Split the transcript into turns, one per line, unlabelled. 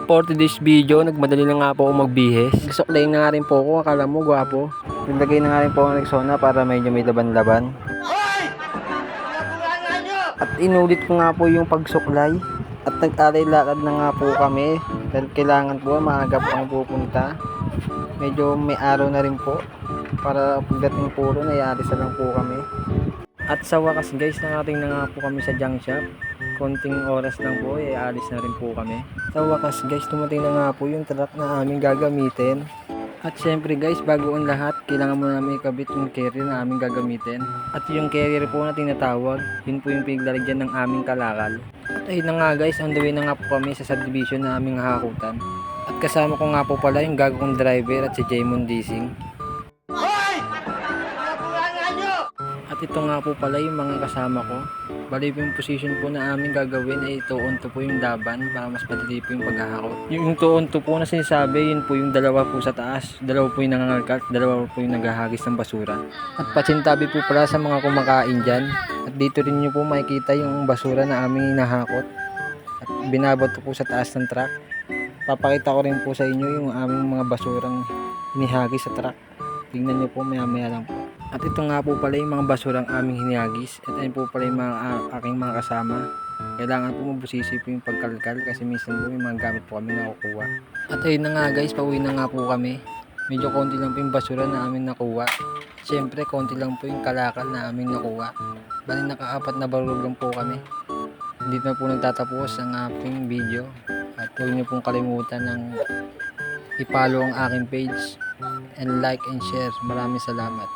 for today's video, nagmadali na nga po ako magbihis. Nagsuklay na nga rin po ako, akala mo gwapo. Naglagay na nga rin po ako ng Rexona para medyo may laban-laban. At inulit ko nga po yung pagsuklay. At nag-alay-lakad na nga po kami. Dahil kailangan po, maaga pang pupunta. Medyo may araw na rin po. Para pagdating po ron, ay alis na lang po kami. At sa wakas guys, nakating na nga po kami sa junk shop. Konting oras lang po, ay alis na rin po kami. Sa wakas guys, dumating na nga po yung truck na aming gagamitin. At syempre guys, bago ang lahat, kailangan mo namin ikabit yung carrier na aming gagamitin. At yung carrier po na tinatawag, yun po yung pinaglalagyan ng aming kalakal. At ayun na nga guys, on the way na nga po kami sa subdivision na aming hakutan. At kasama ko nga po pala yung gago kong driver at si Jaymon Dising. At ito nga po pala yung mga kasama ko. Bali po yung position po na aming gagawin ay tuon-to po yung laban para mas madali po yung paghahakot. Yung tuon-to po na sinasabi, yun po yung dalawa po sa taas, dalawa po yung nangangalkat, dalawa po yung naghahagis ng basura. At patsintabi po pala sa mga kumakain dyan. At dito rin nyo po makikita yung basura na aming hinahakot. At binabot po sa taas ng truck. Papakita ko rin po sa inyo yung aming mga basurang hinihagis sa truck. Tingnan nyo po maya-maya lang po. At ito nga po pala yung mga basurang aming hinihagis. At ayun po pala yung aking mga kasama. Kailangan po mabusisi po yung pagkalkal kasi minsan po may mga gamit po kami nakukuha. At ayun na nga guys, pauwi na nga po kami. Medyo konti lang po yung basura na aming nakuha. Siyempre konti lang po yung kalakal na aming nakuha. Bali naka-4 na barulog lang po kami. Hindi na po nagtatapos ang aking video. At huwag niyo pong kalimutan ng i-follow ang aking page and like and share. Maraming salamat.